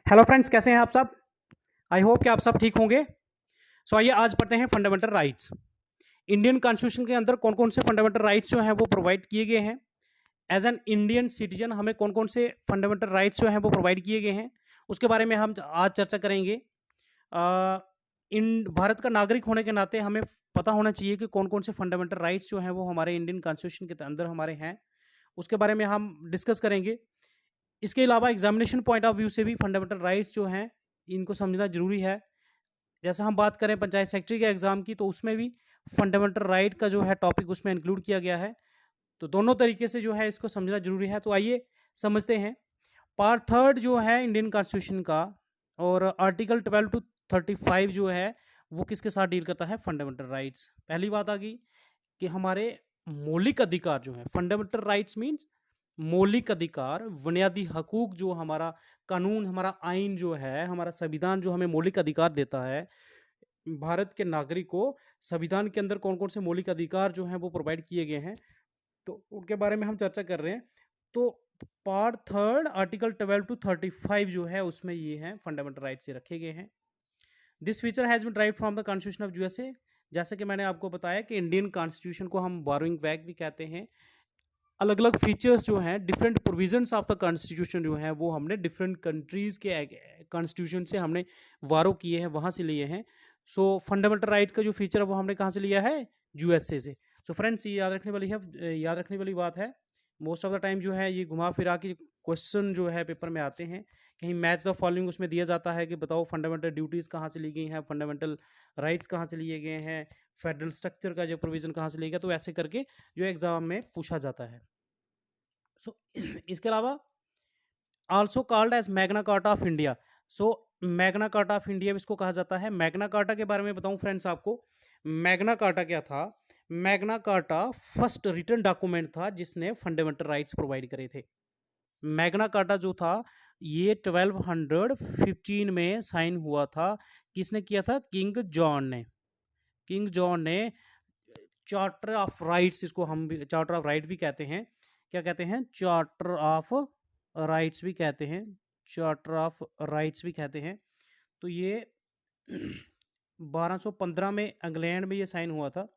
Hello friends, कैसे हैं आप सब। आई होप कि आप सब ठीक होंगे। आइए आज पढ़ते हैं फंडामेंटल राइट्स। इंडियन कॉन्स्टिट्यूशन के अंदर कौन कौन से फंडामेंटल राइट्स जो हैं वो प्रोवाइड किए गए हैं। एज एन इंडियन सिटीजन हमें कौन कौन से फंडामेंटल राइट्स जो हैं वो प्रोवाइड किए गए हैं, उसके बारे में हम आज चर्चा करेंगे। इन भारत का नागरिक होने के नाते हमें पता होना चाहिए कि कौन कौन से फंडामेंटल राइट्स जो हैं वो हमारे इंडियन कॉन्स्टिट्यूशन के अंदर हमारे हैं, उसके बारे में हम डिस्कस करेंगे। इसके अलावा एग्जामिनेशन पॉइंट ऑफ व्यू से भी फंडामेंटल राइट्स जो हैं इनको समझना जरूरी है। जैसे हम बात करें पंचायत सेक्रेटरी के एग्जाम की, तो उसमें भी फंडामेंटल राइट का जो है टॉपिक उसमें इंक्लूड किया गया है। तो दोनों तरीके से जो है इसको समझना जरूरी है। तो आइए समझते हैं। पार्ट थर्ड जो है इंडियन कॉन्स्टिट्यूशन का और आर्टिकल 12 to 35 जो है वो किसके साथ डील करता है, फंडामेंटल राइट्स। पहली बात आ गई कि हमारे मौलिक अधिकार जो है, फंडामेंटल राइट्स मीन्स मौलिक अधिकार, बुनियादी हकूक, जो हमारा कानून, हमारा आइन जो है, हमारा संविधान जो हमें मौलिक अधिकार देता है भारत के नागरिक को। संविधान के अंदर कौन कौन से मौलिक अधिकार जो हैं वो प्रोवाइड किए गए हैं, तो उनके बारे में हम चर्चा कर रहे हैं। तो पार्ट थर्ड आर्टिकल 12 to 35 जो है उसमें ये हैं फंडामेंटल राइट्स से रखे गए हैं। This feature has been derived from the constitution of USA. जैसे कि मैंने आपको बताया कि इंडियन कॉन्स्टिट्यूशन को हम बोरोइंग बैक भी कहते हैं। अलग अलग फीचर्स जो हैं, different provisions of the constitution जो है वो हमने डिफरेंट कंट्रीज के कॉन्स्टिट्यूशन से हमने वारो किए हैं, वहाँ से लिए हैं। फंडामेंटल राइट का जो फीचर है वो हमने कहाँ से लिया है, यूएसए से। फ्रेंड्स, ये याद रखने वाली बात है। मोस्ट ऑफ द टाइम जो है ये घुमा फिरा के क्वेश्चन जो है पेपर में आते हैं। कहीं मैच द फॉलोइंग उसमें दिया जाता है कि बताओ फंडामेंटल ड्यूटीज़ कहाँ से ली गई हैं, फंडामेंटल राइट्स कहाँ से लिए गए हैं, फेडरल स्ट्रक्चर का जो प्रोविज़न कहाँ से लिया गया। तो ऐसे करके जो एग्ज़ाम में पूछा जाता है। इसके अलावा also called as Magna Carta of India. Magna Carta of India इसको कहा जाता है। मैग्ना कार्टा के बारे में बताऊं फ्रेंड्स आपको, मैग्ना कार्टा क्या था। Magna Carta first written document था जिसने फंडामेंटल राइट्स प्रोवाइड करे थे। मैग्ना कार्टा जो था ये 1215 में साइन हुआ था। किसने किया था, किंग जॉन ने। किंग जॉन ने चार्टर ऑफ राइट्स, इसको हम भी चार्टर ऑफ राइट भी कहते हैं। क्या कहते हैं, चार्टर ऑफ राइट्स भी कहते हैं, चार्टर ऑफ राइट्स भी कहते हैं। तो ये 1215 में इंग्लैंड में ये साइन हुआ था।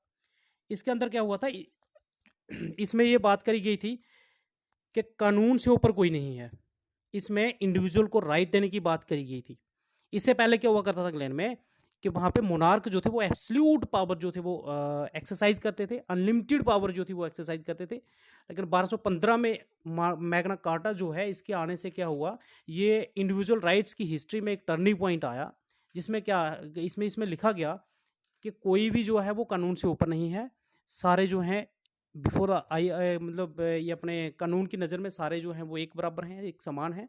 इसके अंदर क्या हुआ था, इसमें ये बात करी गई थी कि कानून से ऊपर कोई नहीं है। इसमें इंडिविजुअल को राइट देने की बात करी गई थी। इससे पहले क्या हुआ करता था इंग्लैंड में कि वहाँ पे मोनार्क जो थे वो एब्सोल्यूट पावर जो थे वो एक्सरसाइज करते थे, अनलिमिटेड पावर जो थी वो एक्सरसाइज करते थे। लेकिन 1215 में मैग्ना कार्टा जो है इसके आने से क्या हुआ, ये इंडिविजुअल राइट्स की हिस्ट्री में एक टर्निंग पॉइंट आया, जिसमें क्या इसमें लिखा गया कि कोई भी जो है वो कानून से ऊपर नहीं है। सारे जो हैं बिफोर मतलब ये अपने कानून की नज़र में सारे जो हैं वो एक बराबर हैं, एक समान हैं।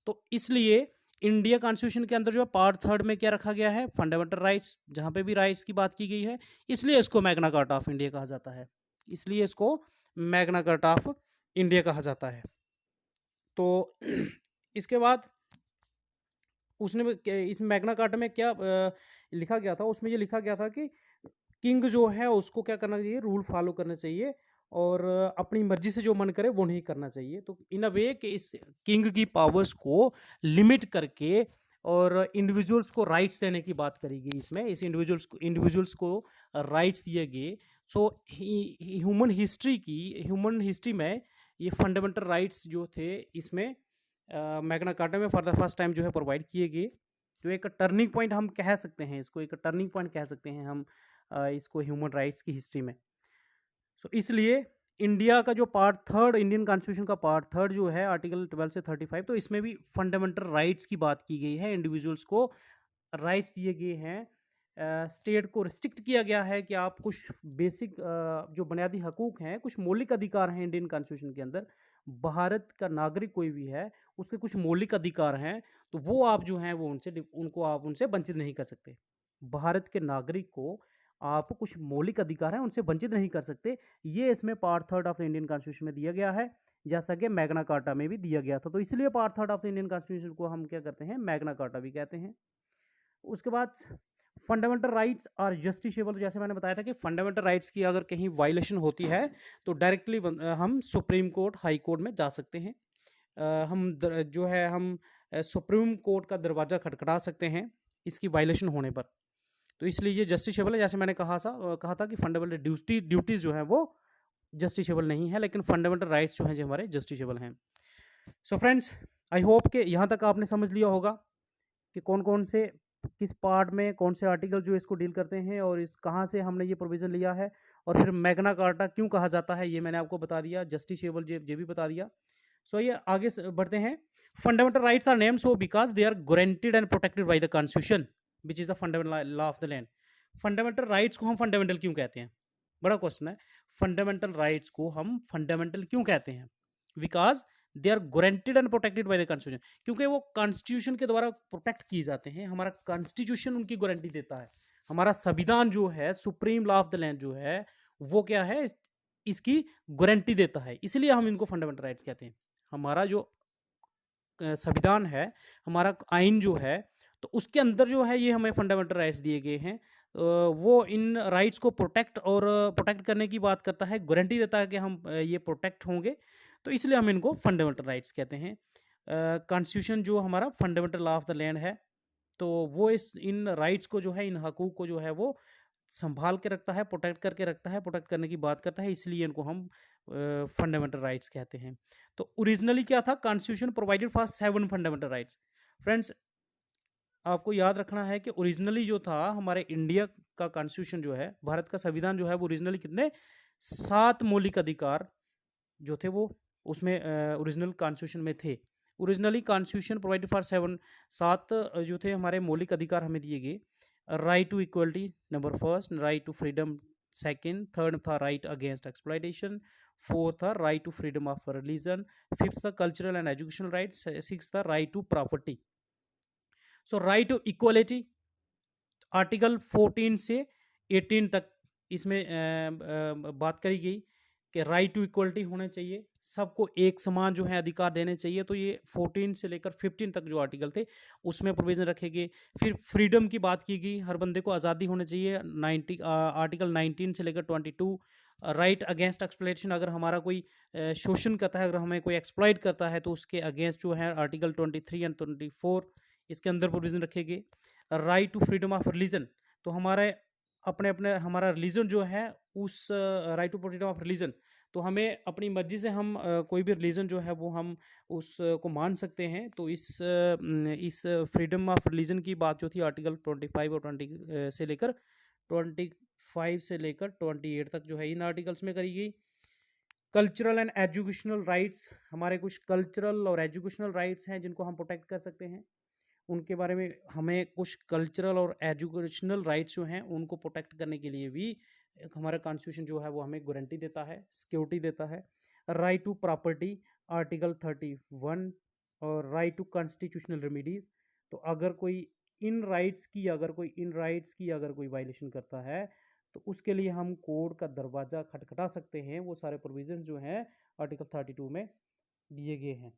तो इसलिए इंडिया कॉन्स्टिट्यूशन के अंदर जो है पार्ट थर्ड में क्या रखा गया है, फंडामेंटल राइट्स, जहाँ पे भी राइट्स की बात की गई है, इसलिए इसको मैग्ना कार्टा ऑफ इंडिया कहा जाता है। इसलिए इसको मैग्ना कार्टा ऑफ इंडिया कहा जाता है। तो इसके बाद उसने इस मैग्ना कार्टा में क्या लिखा गया था, उसमें ये लिखा गया था कि किंग जो है उसको क्या करना चाहिए, रूल फॉलो करना चाहिए और अपनी मर्जी से जो मन करे वो नहीं करना चाहिए। तो इन अ वे कि इस किंग की पावर्स को लिमिट करके और इंडिविजुअल्स को राइट्स देने की बात करी गई इसमें। इस इंडिविजुअल्स को राइट्स दिए गए। ह्यूमन हिस्ट्री में ये फंडामेंटल राइट्स जो थे इसमें मैग्ना कार्टा में फॉर द फर्स्ट टाइम जो है प्रोवाइड किए गए। जो एक टर्निंग पॉइंट हम कह सकते हैं, इसको एक टर्निंग पॉइंट कह सकते हैं हम इसको ह्यूमन राइट्स की हिस्ट्री में। इसलिए इंडिया का जो पार्ट थर्ड, इंडियन कॉन्स्टिट्यूशन का पार्ट थर्ड जो है आर्टिकल 12 से 35, तो इसमें भी फंडामेंटल राइट्स की बात की गई है। इंडिविजुअल्स को राइट्स दिए गए हैं। स्टेट को रिस्ट्रिक्ट किया गया है कि आप कुछ बेसिक जो बुनियादी हकूक हैं, कुछ मौलिक अधिकार हैं इंडियन कॉन्स्टिट्यूशन के अंदर। भारत का नागरिक कोई भी है उसके कुछ मौलिक अधिकार हैं, तो वो आप जो हैं वो आप उनसे वंचित नहीं कर सकते। भारत के नागरिक को आप कुछ मौलिक अधिकार हैं उनसे वंचित नहीं कर सकते। ये इसमें part third of the Indian constitution में दिया गया है, जैसा कि मैग्ना कार्टा में भी दिया गया था। तो इसलिए part third of the Indian constitution को हम क्या करते हैं, मैग्ना कार्टा भी कहते हैं। उसके बाद फंडामेंटल राइट्स आर जस्टिसेबल। जैसे मैंने बताया था कि फंडामेंटल राइट्स की अगर कहीं वायलेशन होती है तो डायरेक्टली हम सुप्रीम कोर्ट, हाई कोर्ट में जा सकते हैं। हम सुप्रीम कोर्ट का दरवाज़ा खटखटा सकते हैं इसकी वायलेशन होने पर। तो इसलिए ये जस्टिसेबल है। जैसे मैंने कहा था कि फंडामेंटल ड्यूटीज़ जो हैं वो जस्टिसेबल नहीं है, लेकिन फंडामेंटल राइट्स जो हैं जो हमारे जस्टिसेबल हैं। सो फ्रेंड्स, आई होप कि यहाँ तक आपने समझ लिया होगा कि कौन कौन से किस पार्ट में कौन से आर्टिकल जो इसको डील करते हैं और इस कहाँ से हमने ये प्रोविज़न लिया है, और फिर मैग्ना कार्टा क्यों कहा जाता है ये मैंने आपको बता दिया, जस्टिसेबल ये भी बता दिया। सो ये आगे बढ़ते हैं। Fundamental rights are named so because they are guaranteed and protected by the constitution which is the fundamental law of the land. Fundamental rights को हम फंडामेंटल क्यों कहते हैं? बड़ा क्वेश्चन है। फंडामेंटल राइट्स को हम फंडामेंटल क्यों कहते हैं? Because they are guaranteed and protected by the constitution, क्योंकि वो कॉन्स्टिट्यूशन के द्वारा प्रोटेक्ट किए जाते हैं। हमारा कॉन्स्टिट्यूशन उनकी गारंटी देता है। हमारा संविधान जो है, supreme law of the land जो है, वो क्या है, इसकी गारंटी देता है। इसलिए हम इनको फंडामेंटल राइट्स कहते हैं। हमारा जो संविधान है, हमारा आइन जो है, तो उसके अंदर जो है ये हमें फंडामेंटल राइट्स दिए गए हैं। वो इन राइट्स को प्रोटेक्ट करने की बात करता है, गारंटी देता है कि हम ये प्रोटेक्ट होंगे, तो इसलिए हम इनको फंडामेंटल राइट्स कहते हैं। कॉन्स्टिट्यूशन जो हमारा fundamental law of the land है, तो वो इन राइट्स को जो है, इन हकूक़ को जो है वो संभाल के रखता है, प्रोटेक्ट करके रखता है, प्रोटेक्ट करने की बात करता है, इसलिए इनको हम फंडामेंटल राइट्स कहते हैं। तो ओरिजिनली क्या था? Constitution provided for 7 fundamental rights. Friends, आपको याद रखना है कि ओरिजिनली जो था हमारे इंडिया का कॉन्स्टिट्यूशन जो है, भारत का संविधान जो है, वो ओरिजिनली कितने 7 मौलिक अधिकार जो थे वो उसमें ओरिजिनल कॉन्स्टिट्यूशन में थे। ओरिजिनली कॉन्स्टिट्यूशन प्रोवाइडेड फॉर 7 जो थे हमारे मौलिक अधिकार हमें दिए गए। Right to equality number first, right to freedom second, third था राइट अगेंस्ट एक्सप्लॉयटेशन, फोर्थ था right to freedom of religion, fifth था cultural and educational rights, six था right to property. So right to equality article 14 से 18 तक इसमें बात करी गई कि राइट टू इक्वलिटी होने चाहिए, सबको एक समान जो है अधिकार देने चाहिए। तो ये 14 से लेकर 15 तक जो आर्टिकल थे उसमें प्रोविजन रखे गए। फिर फ्रीडम की बात की गई, हर बंदे को आज़ादी होनी चाहिए। आर्टिकल 19 से लेकर 22। राइट अगेंस्ट एक्सप्लॉयटेशन, अगर हमारा कोई शोषण करता है, अगर हमें कोई एक्सप्लॉइट करता है, तो उसके अगेंस्ट जो है आर्टिकल 23 एंड 24 इसके अंदर प्रोविजन रखे गए। Right to freedom of religion, तो हमारे अपने हमारा रिलीजन जो है, उस right to freedom of religion, तो हमें अपनी मर्जी से हम कोई भी रिलीजन जो है वो हम उसको मान सकते हैं। तो इस फ्रीडम ऑफ रिलीजन की बात जो थी आर्टिकल 25 और 20 से लेकर 25 से लेकर 28 तक जो है इन आर्टिकल्स में करी गई। कल्चरल एंड एजुकेशनल राइट्स, हमारे कुछ कल्चरल और एजुकेशनल राइट्स हैं जिनको हम प्रोटेक्ट कर सकते हैं। उनके बारे में हमें कुछ कल्चरल और एजुकेशनल राइट्स जो हैं उनको प्रोटेक्ट करने के लिए भी हमारा कॉन्स्टिट्यूशन जो है वो हमें गारंटी देता है, सिक्योरिटी देता है। राइट टू प्रॉपर्टी आर्टिकल 31, और राइट टू कॉन्स्टिट्यूशनल रेमेडीज, तो अगर कोई इन राइट्स की अगर कोई वायलेशन करता है, तो उसके लिए हम कोर्ट का दरवाज़ा खटखटा सकते हैं। वो सारे प्रोविजन जो हैं आर्टिकल 32 में दिए गए हैं।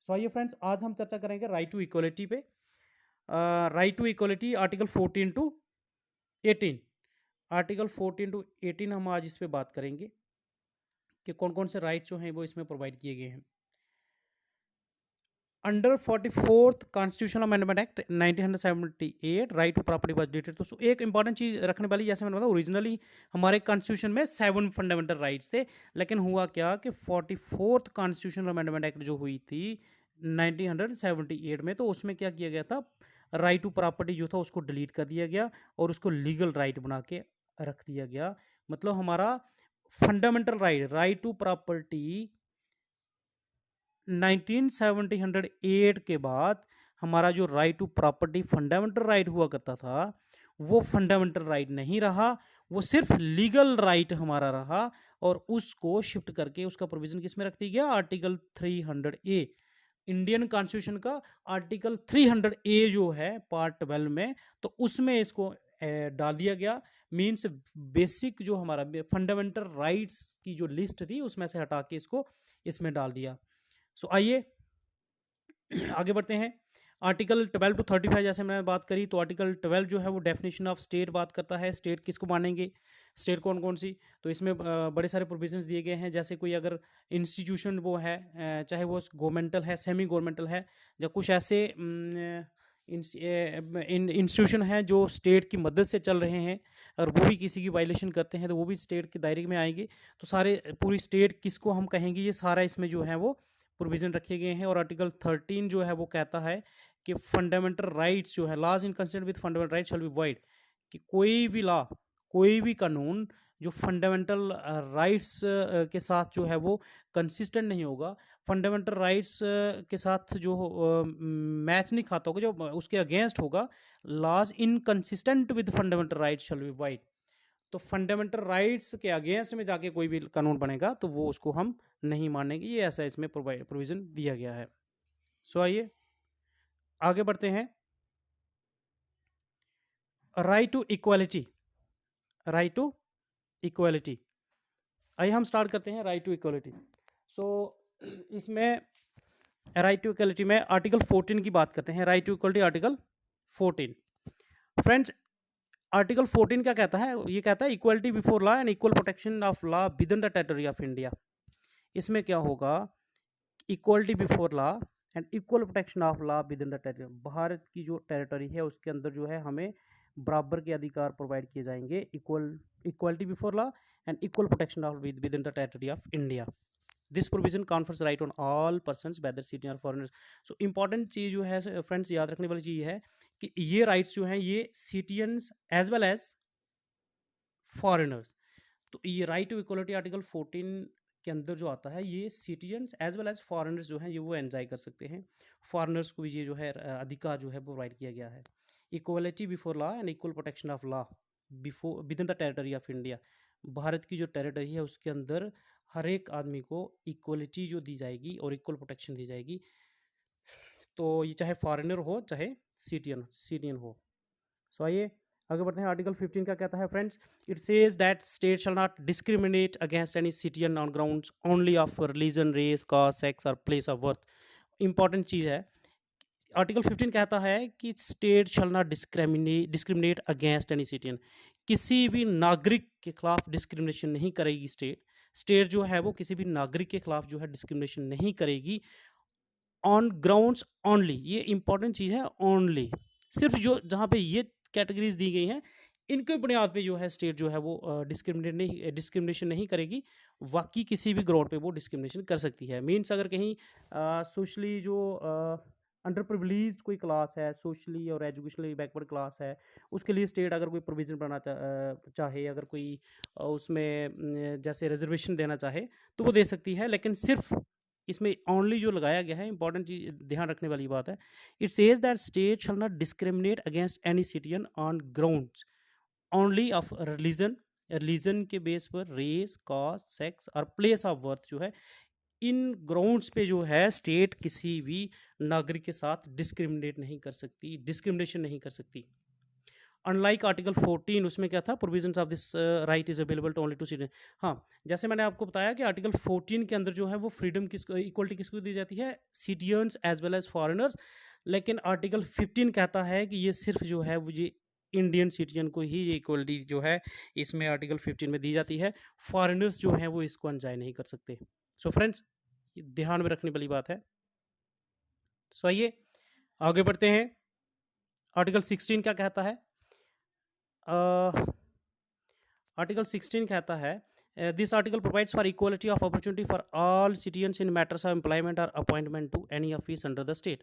सो आइए फ्रेंड्स, आज हम चर्चा करेंगे राइट टू इक्वलिटी पे। Right to equality article 14 to 18, article 14 to 18 हम आज इस पे बात करेंगे कि कौन कौन से राइट्स जो हैं वो इसमें प्रोवाइड किए गए हैं। Under 44th constitutional amendment act 1978 right to property was डिटेड। तो एक इंपॉर्टेंट चीज रखने वाली, जैसे मैंने बताया ओरिजिनली हमारे कॉन्स्टिट्यूशन में 7 फंडामेंटल राइट्स थे, लेकिन हुआ क्या कि 44th कॉन्स्टिट्यूशनल अमेंडमेंट एक्ट जो हुई थी 1978 में, तो उसमें क्या किया गया था, राइट टू प्रॉपर्टी जो था उसको डिलीट कर दिया गया और उसको लीगल राइट बना के रख दिया गया। मतलब हमारा फंडामेंटल राइट टू प्रॉपर्टी 1978 के बाद हमारा जो right to property fundamental right हुआ करता था, वो फंडामेंटल राइट नहीं रहा, वो सिर्फ लीगल राइट हमारा रहा, और उसको शिफ्ट करके उसका प्रोविजन किस में रख दिया गया, आर्टिकल 300A इंडियन कॉन्स्टिट्यूशन का आर्टिकल 300A जो है पार्ट 12 में, तो उसमें इसको डाल दिया गया। मीन्स बेसिक जो हमारा फंडामेंटल राइट्स की जो लिस्ट थी उसमें से हटा के इसको इसमें डाल दिया। सो आइए आगे बढ़ते हैं। आर्टिकल 12 टू 35 जैसे मैंने बात करी, तो आर्टिकल 12 जो है वो डेफिनेशन ऑफ स्टेट बात करता है। स्टेट किसको मानेंगे, स्टेट कौन कौन सी, तो इसमें बड़े सारे प्रोविजंस दिए गए हैं। जैसे कोई अगर इंस्टीट्यूशन वो है, चाहे वो गवर्नमेंटल है, सेमी गवर्नमेंटल है, या कुछ ऐसे इंस्टीट्यूशन हैं जो स्टेट की मदद से चल रहे हैं, और वो भी किसी की वायलेशन करते हैं तो वो भी स्टेट के दायरे में आएंगे। तो सारे पूरी स्टेट किसको हम कहेंगे, ये सारा इसमें जो है वो प्रोविज़न रखे गए हैं। और आर्टिकल 13 जो है वो कहता है कि फंडामेंटल राइट्स जो है, laws inconsistent with fundamental rights shall be void, कि कोई भी लॉ, कोई भी कानून जो फंडामेंटल राइट्स के साथ जो है वो कंसिस्टेंट नहीं होगा, फंडामेंटल राइट्स के साथ जो मैच नहीं खाता होगा, जो उसके अगेंस्ट होगा, laws inconsistent with fundamental rights shall be void. तो फंडामेंटल राइट्स के अगेंस्ट में जाके कोई भी कानून बनेगा तो वो उसको हम नहीं मानेंगे। ये ऐसा इसमें प्रोविजन दिया गया है। सो आइए आगे बढ़ते हैं। Right to equality, right to equality, आइए हम स्टार्ट करते हैं राइट टू इक्वालिटी। सो इसमें राइट टू इक्वालिटी में आर्टिकल 14 की बात करते हैं। Right to equality article 14। Friends, article 14 क्या कहता है, ये कहता है equality before law and equal protection of law within the territory of India. इसमें क्या होगा, equality before law and equal protection of law within the territory, Bharat की जो टेरिटरी है उसके अंदर जो है हमें बराबर के अधिकार प्रोवाइड किए जाएंगे, equality before law and equal protection of within the territory of India. This provision confers right on all persons whether citizen और फॉरेनर्स। सो इंपॉर्टेंट चीज़ जो है फ्रेंड्स, याद रखने वाली चीज़ है कि ये राइट्स जो हैं ये citizens as well as foreigners. तो ये राइट टू इक्वलिटी आर्टिकल 14 के अंदर जो आता है, ये citizens as well as foreigners जो हैं ये वो एंजॉय कर सकते हैं। फॉरेनर्स को भी ये जो है अधिकार जो है प्रोवाइड किया गया है। Equality before law and equal protection of law before with in the territory of India, Bharat की जो टेरिटरी है उसके अंदर हर एक आदमी को इक्वलिटी जो दी जाएगी और इक्वल प्रोटेक्शन दी जाएगी। तो ये चाहे फॉरेनर हो चाहे सिटीजन हो। सो आइए आगे बढ़ते हैं। आर्टिकल 15 क्या कहता है friends, it says that state shall not discriminate against any citizen on grounds only of religion, race, caste, sex और प्लेस ऑफ बर्थ। इंपॉर्टेंट चीज़ है, आर्टिकल 15 कहता है कि state shall not discriminate against any citizen, किसी भी नागरिक के खिलाफ डिस्क्रिमिनेशन नहीं करेगी स्टेट जो है वो किसी भी नागरिक के खिलाफ जो है डिस्क्रिमिनेशन नहीं करेगी ऑन ग्राउंड्स ओनली। ये इंपॉर्टेंट चीज़ है, ओनली, सिर्फ जो जहाँ पे ये कैटेगरीज दी गई हैं इनके बुनियाद पे जो है स्टेट जो है वो डिस्क्रिमिनेशन नहीं करेगी, बाकी किसी भी ग्राउंड पे वो डिस्क्रिमिनेशन कर सकती है। मीन्स अगर कहीं सोशली जो अंडर प्रिविलेज्ड कोई क्लास है, सोशली और एजुकेशनली बैकवर्ड क्लास है, उसके लिए स्टेट अगर कोई प्रोविज़न बनाना चाहे, अगर कोई उसमें जैसे रिजर्वेशन देना चाहे तो वो दे सकती है। लेकिन सिर्फ इसमें ओनली जो लगाया गया है, इंपॉर्टेंट चीज ध्यान रखने वाली बात है, it says that state shall not discriminate against any citizen on grounds only of religion के बेस पर, रेस, कास्ट, सेक्स और प्लेस ऑफ बर्थ जो है, इन ग्राउंड्स पे जो है स्टेट किसी भी नागरिक के साथ डिस्क्रिमिनेट नहीं कर सकती, डिस्क्रिमिनेशन नहीं कर सकती। अनलाइक आर्टिकल 14, उसमें क्या था, provisions of this right is available to only to citizen. हाँ, जैसे मैंने आपको बताया कि आर्टिकल 14 के अंदर जो है वो फ्रीडम किसको, इक्वलिटी किसको दी जाती है, citizens as well as foreigners. लेकिन आर्टिकल 15 कहता है कि ये सिर्फ जो है वो ये इंडियन सिटीजन को ही ये इक्वलिटी जो है इसमें आर्टिकल 15 में दी जाती है, फॉरेनर्स जो हैं वो इसको एंजॉय नहीं कर सकते। सो फ्रेंड्स, ध्यान में रखने वाली बात है। सो आइए आगे बढ़ते हैं। आर्टिकल 16 क्या कहता है, आर्टिकल 16 कहता है, this article provides for equality of opportunity for all citizens in matters of employment और appointment to any office under the state.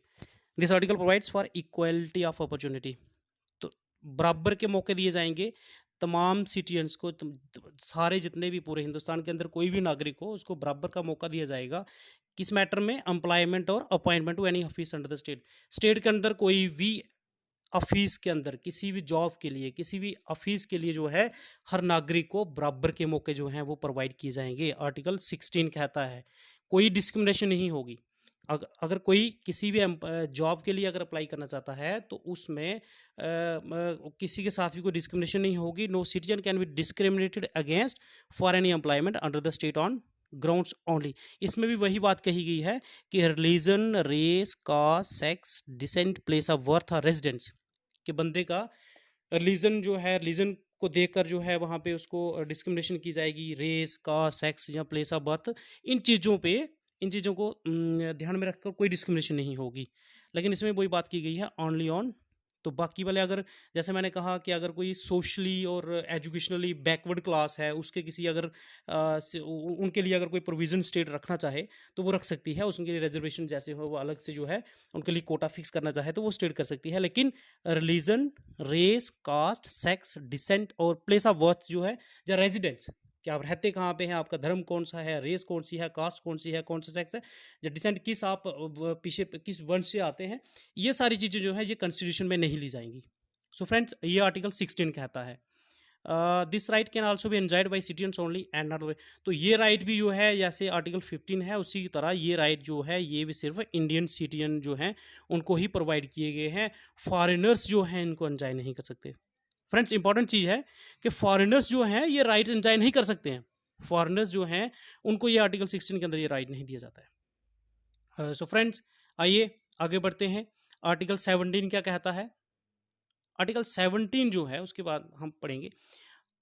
This article provides for equality of opportunity, तो बराबर के मौके दिए जाएंगे तमाम सिटीजन्स को, सारे जितने भी पूरे हिंदुस्तान के अंदर कोई भी नागरिक हो उसको बराबर का मौका दिया जाएगा। किस मैटर में, एम्प्लॉयमेंट और appointment to any office under the state. State के अंदर कोई भी ऑफिस के अंदर किसी भी जॉब के लिए, किसी भी ऑफिस के लिए जो है हर नागरिक को बराबर के मौके जो हैं वो प्रोवाइड किए जाएंगे। आर्टिकल 16 कहता है कोई डिस्क्रिमिनेशन नहीं होगी। अगर कोई किसी भी जॉब के लिए अगर अप्लाई करना चाहता है तो उसमें किसी के साथ भी कोई डिस्क्रिमिनेशन नहीं होगी। No citizen can be discriminated against for any employment under the state on grounds only. इसमें भी वही बात कही गई है कि religion, race, caste, sex, descent, place of birth और रेजिडेंस, कि बंदे का रिलीजन जो है, रिलीजन को देखकर जो है वहाँ पे उसको डिस्क्रिमिनेशन की जाएगी, रेस, कास्ट, सेक्स या प्लेस ऑफ बर्थ, इन चीज़ों पे, इन चीज़ों को ध्यान में रखकर कोई डिस्क्रिमिनेशन नहीं होगी। लेकिन इसमें वही बात की गई है ओनली ऑन, तो बाकी वाले अगर, जैसे मैंने कहा कि अगर कोई सोशली और एजुकेशनली बैकवर्ड क्लास है, उसके किसी अगर उनके लिए अगर कोई प्रोविज़न स्टेट रखना चाहे तो वो रख सकती है, उसके लिए रिजर्वेशन जैसे हो वो अलग से जो है उनके लिए कोटा फिक्स करना चाहे तो वो स्टेट कर सकती है। लेकिन religion, race, caste, sex, descent और प्लेस ऑफ बर्थ जो है, या रेजिडेंस, कि आप रहते कहाँ पे हैं, आपका धर्म कौन सा है, रेस कौन सी है, कास्ट कौन सी है, कौन सा सेक्स है, या डिसेंट किस आप पीछे किस वंश से आते हैं, ये सारी चीज़ें जो है ये कॉन्स्टिट्यूशन में नहीं ली जाएंगी। सो फ्रेंड्स, ये आर्टिकल 16 कहता है this right can also be enjoyed by citizens only and not, तो ये राइट भी जो है जैसे आर्टिकल 15 है उसी की तरह ये राइट जो है ये भी सिर्फ इंडियन सिटीजन जो हैं उनको ही प्रोवाइड किए गए हैं, फॉरेनर्स जो हैं इनको एंजॉय नहीं कर सकते। फ्रेंड्स, इंपॉर्टेंट चीज़ है कि फॉरेनर्स जो हैं ये राइट एंजॉय नहीं कर सकते हैं, फॉरेनर्स जो हैं उनको ये आर्टिकल 16 के अंदर ये राइट नहीं दिया जाता है। सो फ्रेंड्स, आइए आगे बढ़ते हैं। आर्टिकल 17 क्या कहता है? आर्टिकल 17 जो है उसके बाद हम पढ़ेंगे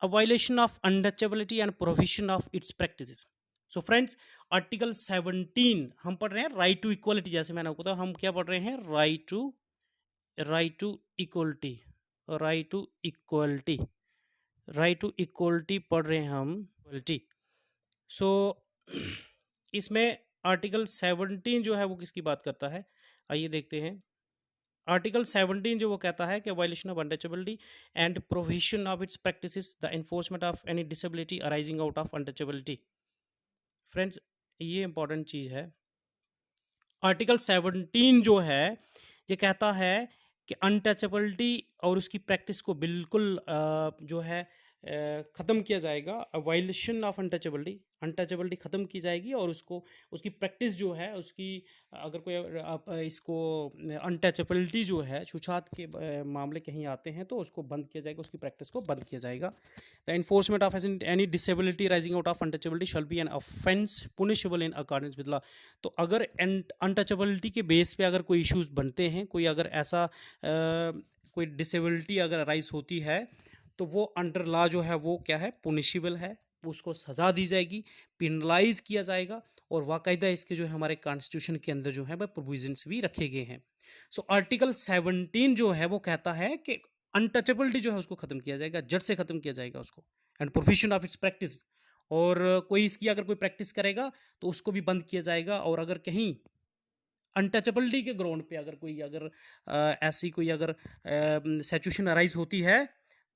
अ violation of untouchability and prohibition of its practices. So friends, article 17 हम पढ़ रहे हैं राइट टू इक्वलिटी, जैसे मैंने आपको बताया हम क्या पढ़ रहे हैं, right to equality, right to equality, right to equality पढ़ रहे हैं हम, इक्वलिटी। सो इसमें आर्टिकल 17 जो है वो किसकी बात करता है, आइए देखते हैं। आर्टिकल 17 जो वो कहता है कि violation of untouchability and prohibition of its practices, the enforcement of any disability arising out of untouchability. Friends, ये इंपॉर्टेंट चीज़ है। आर्टिकल 17 जो है ये कहता है कि अनटचेबिलिटी और उसकी प्रैक्टिस को बिल्कुल जो है ख़त्म किया जाएगा। वायलेशन ऑफ अनटचेबिलिटी, अनटचेबिलिटी ख़त्म की जाएगी और उसको, उसकी प्रैक्टिस जो है उसकी, अगर कोई आप इसको अनटचेबिलिटी जो है छूछात के मामले कहीं आते हैं तो उसको बंद किया जाएगा, उसकी प्रैक्टिस को बंद किया जाएगा। The enforcement of any disability arising out of untouchability shall be an offence punishable in accordance with law. तो अगर अनटचेबिलिटी के बेस पे अगर कोई इश्यूज बनते हैं, कोई अगर ऐसा कोई डिसेबिलिटी अगर अराइज होती है तो वो अंडर लॉ जो है वो क्या है, पुनिशेबल है, उसको सज़ा दी जाएगी, पिनलाइज किया जाएगा, और बाकायदा इसके जो है हमारे कॉन्स्टिट्यूशन के अंदर जो है वह प्रोविजंस भी रखे गए हैं। सो आर्टिकल 17 जो है वो कहता है कि अनटचेबिलिटी जो है उसको ख़त्म किया जाएगा, जड़ से ख़त्म किया जाएगा उसको, and profession of its practice, और कोई इसकी अगर कोई प्रैक्टिस करेगा तो उसको भी बंद किया जाएगा। और अगर कहीं अनटचेबिलिटी के ग्राउंड पे अगर कोई अगर ऐसी कोई अगर सिचुएशन अराइज होती है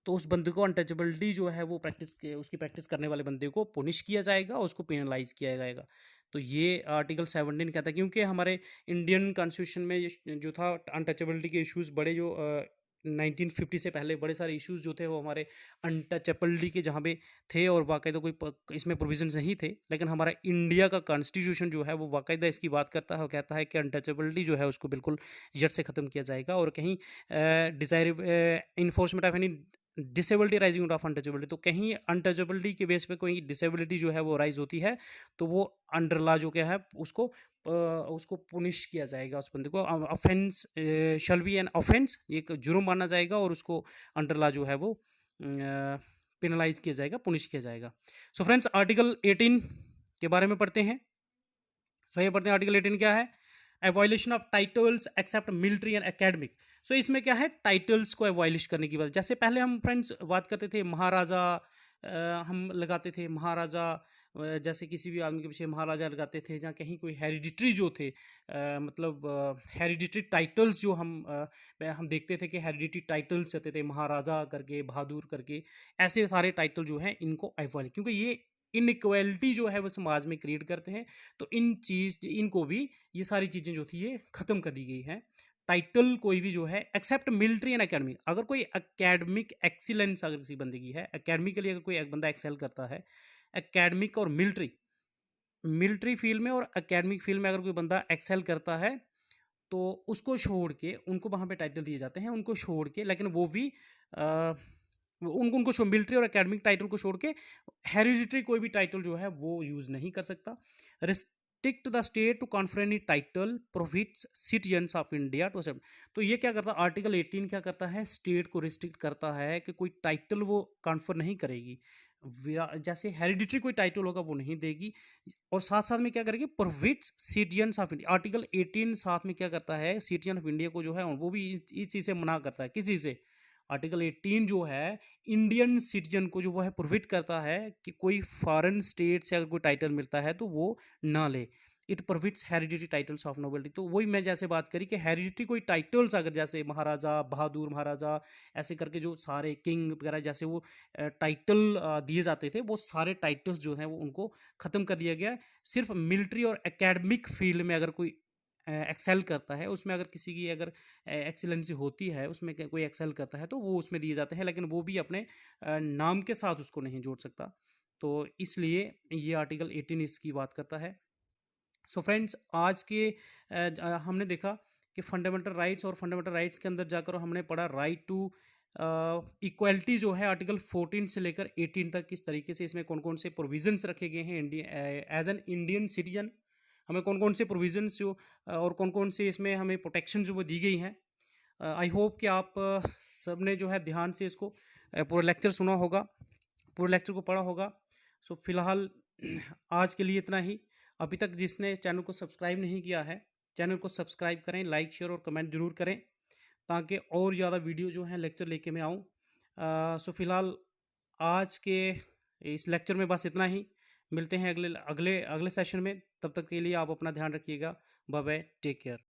तो उस बंदे को अनटचेबिलिटी जो है वो प्रैक्टिस के, उसकी प्रैक्टिस करने वाले बंदे को पुनिश किया जाएगा, उसको पेनलाइज किया जाएगा। तो ये आर्टिकल 17 कहता है, क्योंकि हमारे इंडियन कॉन्स्टिट्यूशन में जो था अनटचेबिलिटी के इश्यूज बड़े, जो 1950 से पहले बड़े सारे इश्यूज जो थे वो हमारे अनटचेबिलिटी के जहाँ पे थे, और बाकायदा कोई इसमें प्रोविजंस नहीं थे। लेकिन हमारा इंडिया का कॉन्स्टिट्यूशन जो है वो बाकायदा इसकी बात करता है और कहता है कि अनटचेबिलिटी जो है उसको बिल्कुल जड़ से ख़त्म किया जाएगा, और कहीं desire enforcement of any disability arising out of untouchability, तो कहीं अनटचेबिलिटी के बेस पे कोई डिसेबिलिटी जो है वो राइज होती है तो वो अंडर लॉ जो क्या है उसको उसको पुनिश किया जाएगा, उस बंदे को offence shell be an offence, एक जुर्म माना जाएगा, और उसको अंडर लॉ जो है वो पेनलाइज किया जाएगा, पुनिश किया जाएगा। सो फ्रेंड्स, आर्टिकल 18 के बारे में पढ़ते हैं। सो ये पढ़ते हैं आर्टिकल 18 क्या है, a violation of titles except military and academic. So इसमें क्या है, टाइटल्स को वायलेश करने की बात, जैसे पहले हम फ्रेंड्स बात करते थे महाराजा, हम लगाते थे महाराजा, जैसे किसी भी आदमी के पीछे महाराजा लगाते थे, जहाँ कहीं कोई हेरिडिटरी जो थे, मतलब हेरिडिटरी टाइटल्स जो हम देखते थे कि हेरिडिटरी टाइटल्स रहते थे, महाराजा करके, बहादुर करके, ऐसे सारे टाइटल जो हैं इनको अवॉइड, क्योंकि ये इनइक्वालिटी जो है वो समाज में क्रिएट करते हैं। तो इनको भी ये सारी चीज़ें जो थी ये ख़त्म कर दी गई हैं। टाइटल कोई भी जो है एक्सेप्ट मिलिट्री एंड एकेडमिक, अगर कोई एकेडमिक एक्सीलेंस अगर किसी बंदे की है, एकेडमिकली अगर कोई एक बंदा एक्सेल करता है, एकेडमिक और मिलिट्री फील्ड में और एकेडमिक फील्ड में अगर कोई बंदा एक्सेल करता है तो उसको छोड़ के, उनको वहाँ पे टाइटल दिए जाते हैं, उनको छोड़ के, लेकिन वो भी उनको मिलिट्री और एकेडमिक टाइटल को छोड़ के हेरिडिटरी कोई भी टाइटल जो है वो यूज़ नहीं कर सकता। Restrict the state to confer any title prohibits citizens of India to accept. तो ये क्या करता है, आर्टिकल 18 क्या करता है, स्टेट को रिस्ट्रिक्ट करता है कि कोई टाइटल वो कॉन्फर नहीं करेगी, जैसे हेरिडिटरी कोई टाइटल होगा वो नहीं देगी, और साथ साथ में क्या करेगी, prohibits citizens of India. Article 18 साथ में क्या करता है, सिटीजन ऑफ इंडिया को जो है वो भी इस चीज़ से मना करता है। किस चीज़ से? आर्टिकल 18 जो है इंडियन सिटीजन को जो वो है प्रोहिबिट करता है कि कोई फॉरेन स्टेट से अगर कोई टाइटल मिलता है तो वो ना ले। It prohibits hereditary titles of nobility. तो वही मैं जैसे बात करी कि हेरिडिटरी कोई टाइटल्स अगर जैसे महाराजा, बहादुर महाराजा, ऐसे करके जो सारे किंग वगैरह जैसे वो टाइटल दिए जाते थे, वो सारे टाइटल्स जो हैं वो उनको ख़त्म कर दिया गया है। सिर्फ मिलिट्री और एकेडमिक फील्ड में अगर कोई एक्सेल करता है, उसमें अगर किसी की अगर एक्सीलेंसी होती है, उसमें कोई एक्सेल करता है तो वो उसमें दिए जाते हैं, लेकिन वो भी अपने नाम के साथ उसको नहीं जोड़ सकता। तो इसलिए ये आर्टिकल 18 इसकी बात करता है। सो फ्रेंड्स, आज के हमने देखा कि फंडामेंटल राइट्स, और फंडामेंटल राइट्स के अंदर जाकर हमने पढ़ा राइट टू इक्वलिटी जो है आर्टिकल 14 से लेकर 18 तक, किस तरीके से इसमें कौन कौन से प्रोविजंस रखे गए हैं India as an Indian citizen, हमें कौन कौन से प्रोविजंस जो और कौन कौन से इसमें हमें प्रोटेक्शन जो वो दी गई हैं। आई होप कि आप सब ने जो है ध्यान से इसको पूरा लेक्चर सुना होगा, पूरे लेक्चर को पढ़ा होगा। सो फिलहाल आज के लिए इतना ही। अभी तक जिसने चैनल को सब्सक्राइब नहीं किया है, चैनल को सब्सक्राइब करें, लाइक शेयर और कमेंट जरूर करें, ताकि और ज़्यादा वीडियो जो है लेक्चर लेके मैं आऊँ। सो फिलहाल आज के इस लेक्चर में बस इतना ही। मिलते हैं अगले अगले अगले सेशन में। तब तक के लिए आप अपना ध्यान रखिएगा। Bye bye, take care.